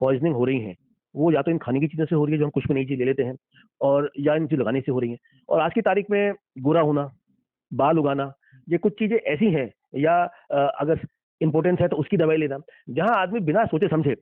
Poisoning हो रही हैं, वो या तो इन खाने की चीज़ों से हो रही है जो हम कुछ भी नई चीज़ ले लेते हैं, और या इन चीज़ लगाने से हो रही हैं। और आज की तारीख में गोरा होना, बाल उगाना, ये कुछ चीज़ें ऐसी हैं, या अगर इम्पोर्टेंस है तो उसकी दवाई लेना, जहाँ आदमी बिना सोचे समझे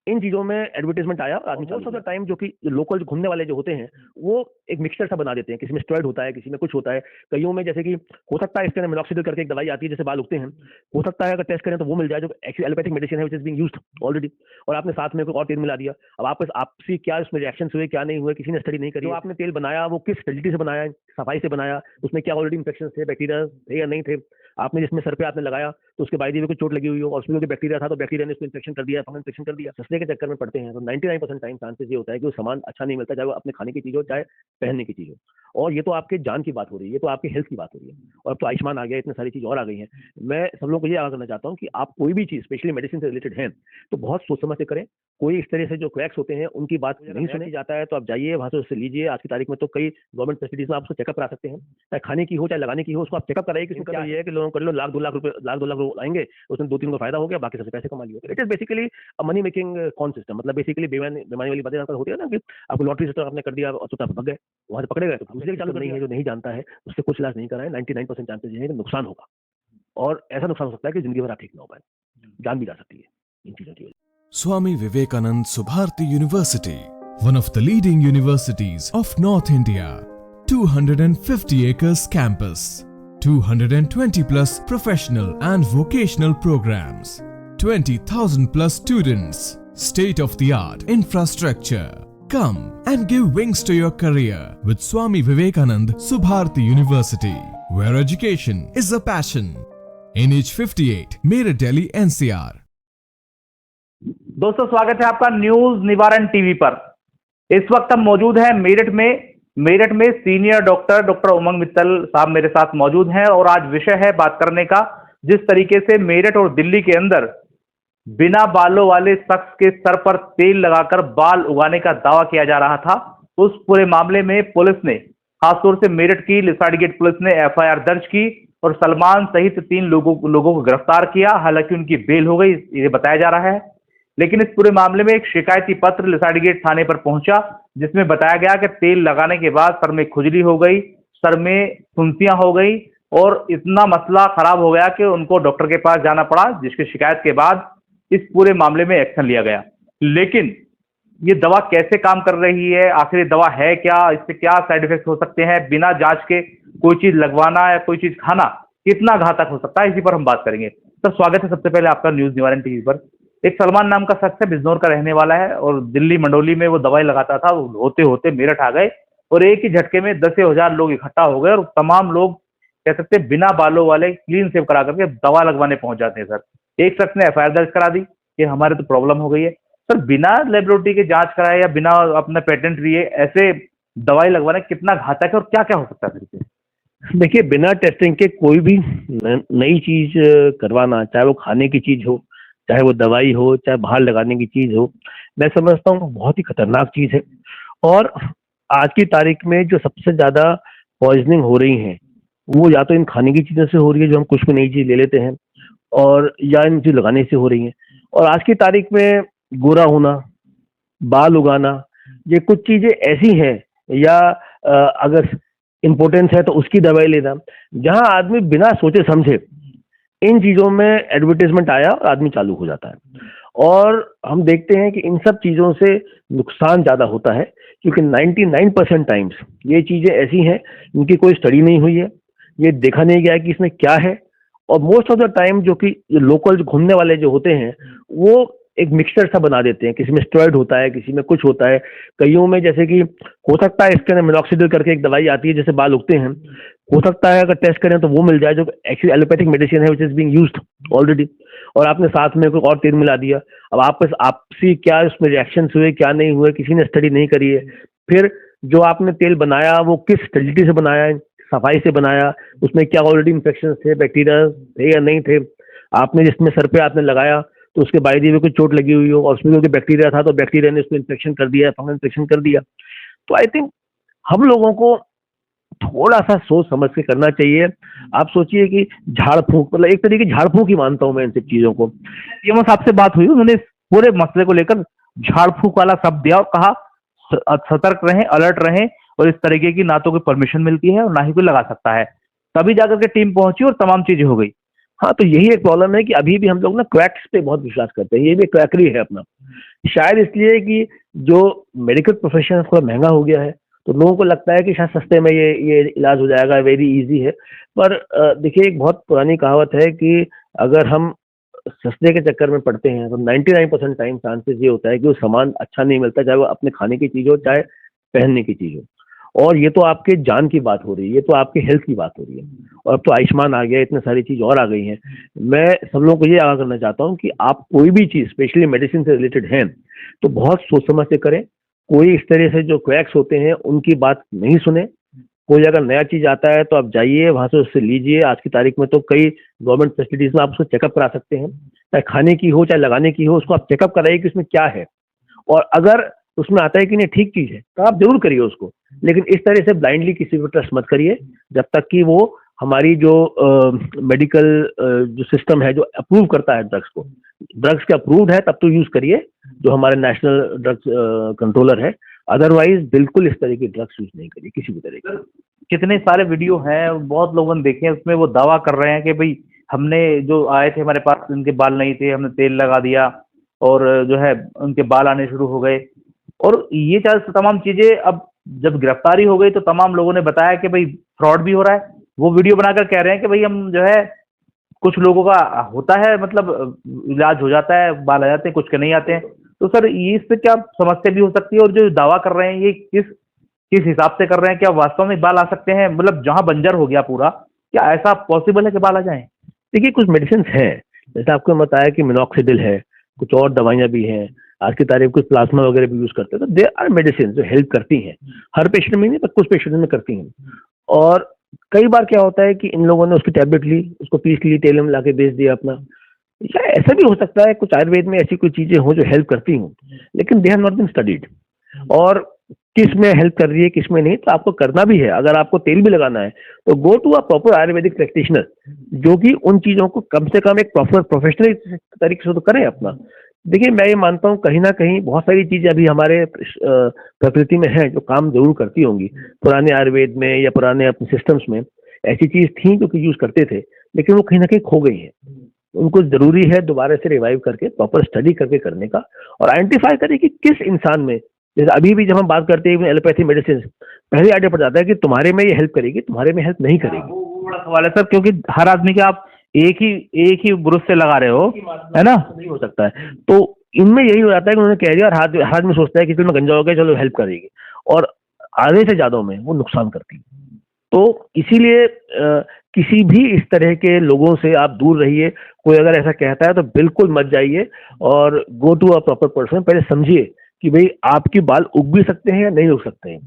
इन चीज़ों में एडवर्टाइजमेंट आया और आदमी मोस्ट ऑफ द टाइम जो कि लोकल जो घूमने वाले जो होते हैं, वो एक मिक्सचर सा बना देते हैं। किसी में स्टेरॉइड होता है, किसी में कुछ होता है। कईयों में जैसे कि हो सकता है इसके अंदर मिनॉक्सिडिल करके एक दवाई आती है, जैसे बाल उगते हैं, हो सकता है अगर टेस्ट करें तो वो मिल जाए, जो एक्चुअली एलोपैथिक मेडिसिन है which is being used already, और आपने साथ में कोई और तेल मिला दिया। अब आपसी क्या उसमें रिएक्शंस हुए, क्या नहीं हुए, किसी ने स्टडी नहीं करी। जो आपने तेल बनाया वो किस स्टेरिलिटी से बनाया, सफाई से बनाया, उसमें क्या ऑलरेडी इन्फेक्शन थे, बैक्टीरिया थे या नहीं थे। आपने जिसमें सर पे आपने लगाया तो उसके बाई दी में कुछ चोट लगी हुई हो और उसमें बैक्टीरिया था, तो बैक्टीरिया ने उसको इन्फेक्शन कर दिया, फंगल इन्फेक्शन कर दिया। सस्ते के चक्कर में पड़ते हैं तो 99% टाइम चांसेस ये होता है कि वो सामान अच्छा नहीं मिलता, चाहे वो अपने खाने की चीज़ हो, चाहे पहनने की चीज़ हो। और ये तो आपके जान की बात हो रही है, ये तो आपके हेल्थ की बात हो रही है। और अब तो आयुष्मान आ गया, इतनी सारी चीज़ और आ गई हैं। मैं सब लोगों को ये आगाह करना चाहता हूँ कि आप कोई भी चीज़ स्पेशली मेडिसिन से रिलेटेड है तो बहुत सोच समझ के करें। कोई इस तरह से जो क्रैक्स होते हैं उनकी बात नहीं सुनी जाता है तो आप जाइए वहाँ से उससे लीजिए। आज की तारीख में तो कई गवर्नमेंट फैसिलिटीज में आप उसको चेकअप करा सकते हैं, चाहे खाने की हो चाहे लगाने की हो, उसको आप चेकअप कराइए। कि क्या ये है कि लोगों कर लो, लाख 2 लाख आएंगे, उसमें 2-3 को फायदा हो गया, बाकी सबसे पैसे कमा लिए। It is basically money making con system. मतलब बेसिकली बेमानी वाली बातें होती है ना, कि आपको लॉटरी से आपने कर दिया और तो आप भग गए, वहां से पकड़े गए, तो दूसरे चालू नहीं है जो नहीं जानता है उससे कुछ इलाज नहीं कराए। 99% चांसेस ये है कि नुकसान होगा, और ऐसा नुकसान हो सकता है कि जिंदगी भर आप ठीक ना हो पाए, जान भी जा सकती है इन चीजों की वजह से। Swami Vivekanand Subharti University, one of the leading universities of North India. 250 acres campus, 220 plus professional and vocational programs, 20,000 plus students, state of the art infrastructure. Come and give wings to your career with Swami Vivekanand Subharti University, where education is a passion. NH58, Meerut, Delhi, NCR. दोस्तों, स्वागत है आपका news निवारण TV पर। इस वक्त हम मौजूद हैं मेरठ में सीनियर डॉक्टर उमंग मित्तल साहब मेरे साथ मौजूद हैं, और आज विषय है बात करने का जिस तरीके से मेरठ और दिल्ली के अंदर बिना बालों वाले शख्स के सर पर तेल लगाकर बाल उगाने का दावा किया जा रहा था। उस पूरे मामले में पुलिस ने, खासतौर से मेरठ की लिसाड़ी गेट पुलिस ने एफआईआर दर्ज की और सलमान सहित 3 लोगों को गिरफ्तार किया। हालांकि उनकी बेल हो गई, ये बताया जा रहा है। लेकिन इस पूरे मामले में एक शिकायती पत्र लिसाड़ी गेट थाने पर पहुंचा, जिसमें बताया गया कि तेल लगाने के बाद सर में खुजली हो गई, सर में फुंसियां हो गई और इतना मसला खराब हो गया कि उनको डॉक्टर के पास जाना पड़ा, जिसकी शिकायत के बाद इस पूरे मामले में एक्शन लिया गया। लेकिन ये दवा कैसे काम कर रही है, आखिर ये दवा है क्या, इससे क्या साइड इफेक्ट हो सकते हैं, बिना जांच के कोई चीज लगवाना या कोई चीज खाना कितना घातक हो सकता है, इसी पर हम बात करेंगे। सर, स्वागत है सबसे पहले आपका न्यूज निवारण टीवी पर। एक सलमान नाम का शख्स है, बिजनौर का रहने वाला है, और दिल्ली मंडोली में वो दवाई लगाता था। होते होते मेरठ आ गए और एक ही झटके में 10,000 लोग इकट्ठा हो गए और तमाम लोग कह सकते हैं बिना बालों वाले क्लीन शेव करा करके दवा लगवाने पहुंच जाते हैं। सर, एक शख्स ने एफआईआर दर्ज करा दी कि हमारे तो प्रॉब्लम हो गई है। सर, बिना लेबोरेटरी के जांच कराए या बिना अपना पेटेंट लिए ऐसे दवाई लगवाना कितना घातक है और क्या क्या हो सकता है इससे? देखिए, बिना टेस्टिंग के कोई भी नई चीज करवाना, चाहे वो खाने की चीज हो, चाहे वो दवाई हो, चाहे बाहर लगाने की चीज हो, मैं समझता हूँ बहुत ही खतरनाक चीज है। और आज की तारीख में जो सबसे ज्यादा पॉइजनिंग हो रही है वो या तो इन खाने की चीजों से हो रही है जो हम कुछ भी नई चीज ले लेते हैं, और या इन चीज लगाने से हो रही है। और आज की तारीख में गोरा होना, बाल उगाना, ये कुछ चीजें ऐसी हैं, या अगर इम्पोर्टेंस है तो उसकी दवाई लेना, जहां आदमी बिना सोचे समझे इन चीजों में एडवर्टाइजमेंट आया और आदमी चालू हो जाता है। और हम देखते हैं कि इन सब चीजों से नुकसान ज्यादा होता है, क्योंकि 99% टाइम्स ये चीजें ऐसी हैं इनकी कोई स्टडी नहीं हुई है, ये देखा नहीं गया है कि इसमें क्या है। और मोस्ट ऑफ द टाइम जो कि लोकल घूमने वाले जो होते हैं वो एक मिक्सचर सा बना देते हैं। किसी में स्टेरॉइड होता है, किसी में कुछ होता है। कईयों में जैसे कि हो सकता है इसके अंदर मिनॉक्सिडिल करके एक दवाई आती है, जैसे बाल उगते हैं, हो सकता है अगर टेस्ट करें तो वो मिल जाए, जो एक्चुअली एलोपैथिक मेडिसिन है which is being used already, और आपने साथ में कोई और तेल मिला दिया। अब आपसी क्या उसमें रिएक्शंस हुए, क्या नहीं हुए, किसी ने स्टडी नहीं करी है। फिर जो आपने तेल बनाया वो किस स्टेरिलिटी से बनाया है, सफाई से बनाया, उसमें क्या ऑलरेडी इन्फेक्शन थे, बैक्टीरिया थे या नहीं थे। आपने जिसमें सर पे आपने लगाया तो उसके बाई दी में कुछ चोट लगी हुई हो और उसमें क्योंकि बैक्टीरिया था तो बैक्टीरिया ने उसको इन्फेक्शन कर दिया, फंगल इन्फेक्शन कर दिया। तो आई थिंक हम लोगों को थोड़ा सा सोच समझ के करना चाहिए। आप सोचिए कि झाड़ फूंक, मतलब एक तरीके की झाड़ फूंक ही मानता हूं मैं इन सब चीजों को। सीएमओ साहब से बात हुई, उन्होंने इस पूरे मसले को लेकर झाड़ फूक वाला शब्द दिया और कहा सतर्क रहें, अलर्ट रहें, और इस तरीके की ना तो कोई परमिशन मिलती है और ना ही कोई लगा सकता है। तभी जाकर के टीम पहुंची और तमाम चीजें हो गई। हाँ, तो यही एक प्रॉब्लम है कि अभी भी हम लोग ना क्वैक्स पे बहुत विश्वास करते हैं। ये भी क्वैकरी है अपना, शायद इसलिए कि जो मेडिकल प्रोफेशन थोड़ा महंगा हो गया है, तो लोगों को लगता है कि शायद सस्ते में ये इलाज हो जाएगा, वेरी इजी है। पर देखिए, एक बहुत पुरानी कहावत है कि अगर हम सस्ते के चक्कर में पड़ते हैं तो 99% टाइम चांसेस ये होता है कि वो सामान अच्छा नहीं मिलता, चाहे वो अपने खाने की चीज़ हो, चाहे पहनने की चीज़ हो। और ये तो आपके जान की बात हो रही है, ये तो आपके हेल्थ की बात हो रही है। और अब तो आयुष्मान आ गया, इतने सारी चीज़ और आ गई हैं। मैं सब लोगों को ये आगाह करना चाहता हूँ कि आप कोई भी चीज़ स्पेशली मेडिसिन से रिलेटेड है तो बहुत सोच समझ से करें। कोई इस तरह से जो क्वैक्स होते हैं उनकी बात नहीं सुने। कोई अगर नया चीज़ आता है तो आप जाइए वहाँ से उससे लीजिए। आज की तारीख में तो कई गवर्नमेंट फैसिलिटीज़ में आप उसको चेकअप करा सकते हैं, चाहे खाने की हो चाहे लगाने की हो, उसको आप चेकअप कराइए कि उसमें क्या है। और अगर उसमें आता है कि नहीं ठीक चीज़ है तो आप जरूर करिए उसको, लेकिन इस तरह से ब्लाइंडली किसी पर ट्रस्ट मत करिए जब तक कि वो हमारी जो मेडिकल जो सिस्टम है जो अप्रूव करता है ड्रग्स को, ड्रग्स के अप्रूव्ड है तब तो यूज करिए, जो हमारे नेशनल ड्रग्स कंट्रोलर है। अदरवाइज बिल्कुल इस तरह की ड्रग्स यूज नहीं करिए किसी भी तरह की। कितने सारे वीडियो हैं, बहुत लोगों ने देखे हैं, उसमें वो दावा कर रहे हैं कि भाई हमने जो आए थे हमारे पास उनके बाल नहीं थे, हमने तेल लगा दिया और जो है उनके बाल आने शुरू हो गए। और ये तमाम चीजें अब जब गिरफ्तारी हो गई तो तमाम लोगों ने बताया कि भाई फ्रॉड भी हो रहा है। वो वीडियो बनाकर कह रहे हैं कि भाई हम जो है, कुछ लोगों का होता है मतलब इलाज हो जाता है, बाल आ जाते हैं, कुछ के नहीं आते हैं। तो सर ये इससे क्या समस्या भी हो सकती है, और जो दावा कर रहे हैं ये किस किस हिसाब से कर रहे हैं? क्या वास्तव में बाल आ सकते हैं? मतलब जहां बंजर हो गया पूरा, क्या ऐसा पॉसिबल है कि बाल आ जाएं? देखिए, कुछ मेडिसिन हैं, जैसे आपको बताया कि मिनॉक्सिडिल है, कुछ और दवाइयाँ भी हैं। आज की तारीख कुछ प्लाज्मा वगैरह भी यूज करते हैं, तो दे आर मेडिसिन जो हेल्प करती हैं। हर पेशेंट में नहीं, पर कुछ पेशेंट में करती हैं। और कई बार क्या होता है कि इन लोगों ने उसकी टैबलेट ली, उसको पीस ली, तेल में लाके बेच दिया अपना। या ऐसा भी हो सकता है कुछ आयुर्वेद में ऐसी कोई चीजें हों जो हेल्प करती हों, लेकिन they have not been studied. और किस में हेल्प कर रही है किस में नहीं, तो आपको करना भी है। अगर आपको तेल भी लगाना है तो go to a proper ayurvedic practitioner, जो कि उन चीजों को कम से कम एक प्रॉपर प्रोफेशनल तरीके से तो करें अपना। देखिए, मैं ये मानता हूँ कहीं ना कहीं बहुत सारी चीजें अभी हमारे प्रकृति में है जो काम जरूर करती होंगी। पुराने आयुर्वेद में या पुराने अपने सिस्टम्स में ऐसी चीज थी जो कि यूज करते थे, लेकिन वो कहीं ना कहीं खो गई है। उनको जरूरी है दोबारा से रिवाइव करके प्रॉपर स्टडी करके करने का, और आइडेंटिफाई करें कि किस इंसान में, जैसे अभी भी जब हम बात करते हैं एलोपैथी मेडिसिन, पहले आइडिया पड़ जाता है कि तुम्हारे में ये हेल्प करेगी, तुम्हारे में हेल्प नहीं करेगी। वो बड़ा सवाल है सर, क्योंकि हर आदमी के आप एक ही ब्रुश से लगा रहे हो, है ना? नहीं हो सकता है। तो इनमें यही हो जाता है कि उन्होंने कह दिया और हर आदमी सोचता है कि चलो गंजा हो गया, चलो हेल्प करेगी, और आधे से ज्यादा में वो नुकसान करती है। तो इसीलिए किसी भी इस तरह के लोगों से आप दूर रहिए। कोई अगर ऐसा कहता है तो बिल्कुल मत जाइए, और go to a proper person. पहले समझिए कि भाई आपके बाल उग भी सकते हैं या नहीं उग सकते हैं,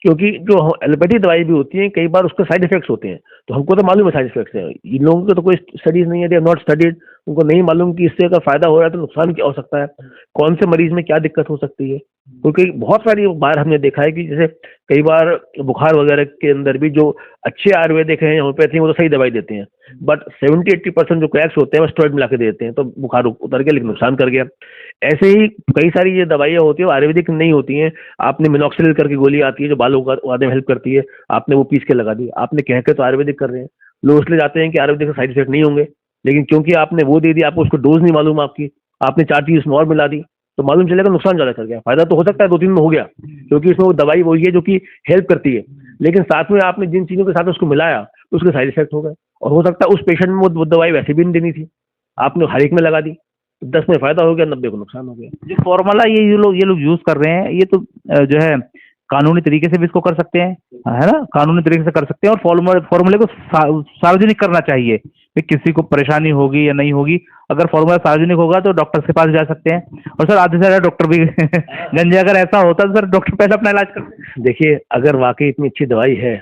क्योंकि जो एलोपैथी दवाई भी होती है कई बार उसके साइड इफेक्ट्स होते हैं, तो हमको तो मालूम है साइड इफेक्ट्स हैं। इन लोगों को तो कोई स्टडीज नहीं है, दे हैव नॉट स्टडीड। उनको नहीं मालूम कि इससे अगर फायदा हो रहा है तो नुकसान क्या हो सकता है, कौन से मरीज में क्या दिक्कत हो सकती है। क्योंकि बहुत सारी बार हमने देखा है कि जैसे कई बार बुखार वगैरह के अंदर भी जो अच्छे आयुर्वेदिक हैं, होम्योपैथी, वो तो सही दवाई देते हैं, बट 70-80% जो क्रैक्स होते हैं वो स्टेरॉइड मिला के देते हैं, तो बुखार उतर गया लेकिन नुकसान कर गया। ऐसे ही कई सारी ये दवाइयाँ होती है वो आयुर्वेदिक नहीं होती हैं। आपने मिनॉक्सिडिल करके गोली आती है जो बाल उगाने में हेल्प करती है, आपने वो पीस के लगा दी, आपने कह के तो आयुर्वेदिक कर रहे हैं। लोग इसलिए जाते हैं कि आयुर्वेदिक साइड इफेक्ट नहीं होंगे, लेकिन क्योंकि आपने वो दे दी, आपको उसको डोज नहीं मालूम, आपकी आपने 4 चीज उसमें और मिला दी, तो मालूम चलेगा नुकसान ज्यादा कर गया। फायदा तो हो सकता है 2-3 में हो गया, क्योंकि उसमें वो दवाई वही है जो कि हेल्प करती है, लेकिन साथ में आपने जिन चीजों के साथ उसको मिलाया तो उसके साइड इफेक्ट हो गए। और हो सकता है उस पेशेंट में वो दवाई वैसे भी नहीं देनी थी, आपने हर एक में लगा दी, 10 में फायदा हो गया, 90 को नुकसान हो गया। जो फॉर्मूला ये लोग यूज कर रहे हैं, ये तो जो है कानूनी तरीके से भी इसको कर सकते हैं, है ना? कानूनी तरीके से कर सकते हैं, और फॉर्मूले को सार्वजनिक करना चाहिए कि किसी को परेशानी होगी या नहीं होगी। अगर फॉर्मूला सार्वजनिक होगा तो डॉक्टर के पास जा सकते हैं। और सर आधे से ज्यादा डॉक्टर भी गंजे, अगर ऐसा होता तो सर डॉक्टर पहले अपना इलाज करते। देखिए, अगर वाकई इतनी अच्छी दवाई है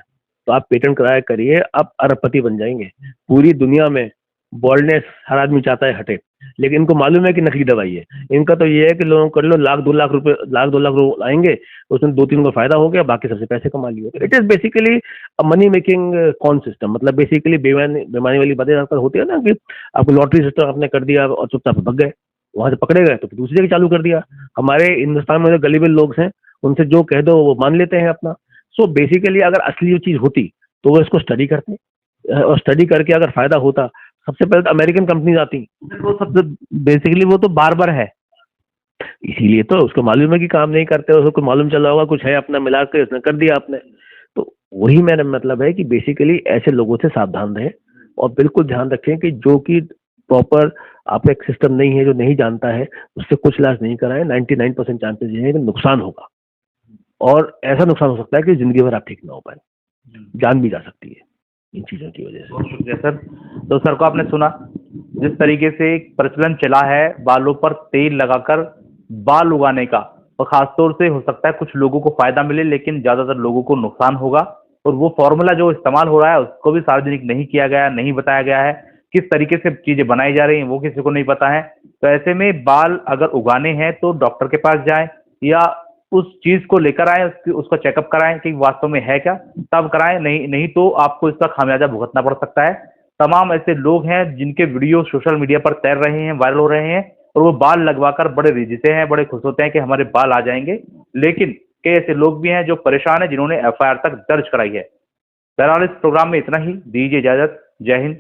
तो आप पेटेंट कराया करिए, आप अरबपति बन जाएंगे। पूरी दुनिया में बॉल्डनेस हर आदमी चाहता है हटे, लेकिन इनको मालूम है कि नकली दवाई है। इनका तो ये है कि लोगों कर लो, 1-2 लाख रुपए आएंगे, उसमें 2-3 को फायदा हो गया, बाकी सबसे पैसे कमा लिए। It is basically money making con system. मतलब बेसिकली बेमानी वाली बातें होती है ना कि आपको लॉटरी सिस्टम आपने कर दिया और चुपचाप भग गए, वहां से पकड़े गए तो फिर दूसरी जगह चालू कर दिया। हमारे हिंदुस्तान में जो गलीबे लोग हैं उनसे जो कह दो वो मान लेते हैं अपना। सो बेसिकली अगर असली जो चीज होती तो वो इसको स्टडी करते, और स्टडी करके अगर फायदा होता, सबसे पहले तो अमेरिकन कंपनीज आती। वो सबसे बेसिकली वो तो बार्बर है, इसीलिए तो उसको मालूम है कि काम नहीं करते, उसको मालूम चला होगा कुछ है अपना मिला के उसने कर दिया आपने। तो वही मेरा मतलब है कि बेसिकली ऐसे लोगों से सावधान रहें और बिल्कुल ध्यान रखें कि जो कि प्रॉपर आपका एक सिस्टम नहीं है, जो नहीं जानता है, उससे कुछ इलाज नहीं कराएं। 99% चांसेस ये है कि नुकसान होगा, और ऐसा नुकसान हो सकता है कि जिंदगी भर आप ठीक ना हो पाए, जान भी जा सकती है इन चीजों की वजह से। बहुत शुक्रिया सर। तो सर को आपने सुना जिस तरीके से एक प्रचलन चला है बालों पर तेल लगाकर बाल उगाने का, और खासतौर से हो सकता है कुछ लोगों को फायदा मिले लेकिन ज्यादातर लोगों को नुकसान होगा, और वो फॉर्मूला जो इस्तेमाल हो रहा है उसको भी सार्वजनिक नहीं किया गया, नहीं बताया गया है, किस तरीके से चीजें बनाई जा रही हैं वो किसी को नहीं पता है। तो ऐसे में बाल अगर उगाने हैं तो डॉक्टर के पास जाएं या उस चीज को लेकर आए, उसका चेकअप कराएं कि वास्तव में है क्या, तब कराएं, नहीं तो आपको इसका खामियाजा भुगतना पड़ सकता है। तमाम ऐसे लोग हैं जिनके वीडियो सोशल मीडिया पर तैर रहे हैं, वायरल हो रहे हैं, और वो बाल लगवाकर बड़े रिझते हैं, बड़े खुश होते हैं कि हमारे बाल आ जाएंगे, लेकिन कई ऐसे लोग भी हैं जो परेशान हैं जिन्होंने एफआईआर तक दर्ज कराई है। बहरहाल इस प्रोग्राम में इतना ही, दीजिए इजाजत। जय हिंद,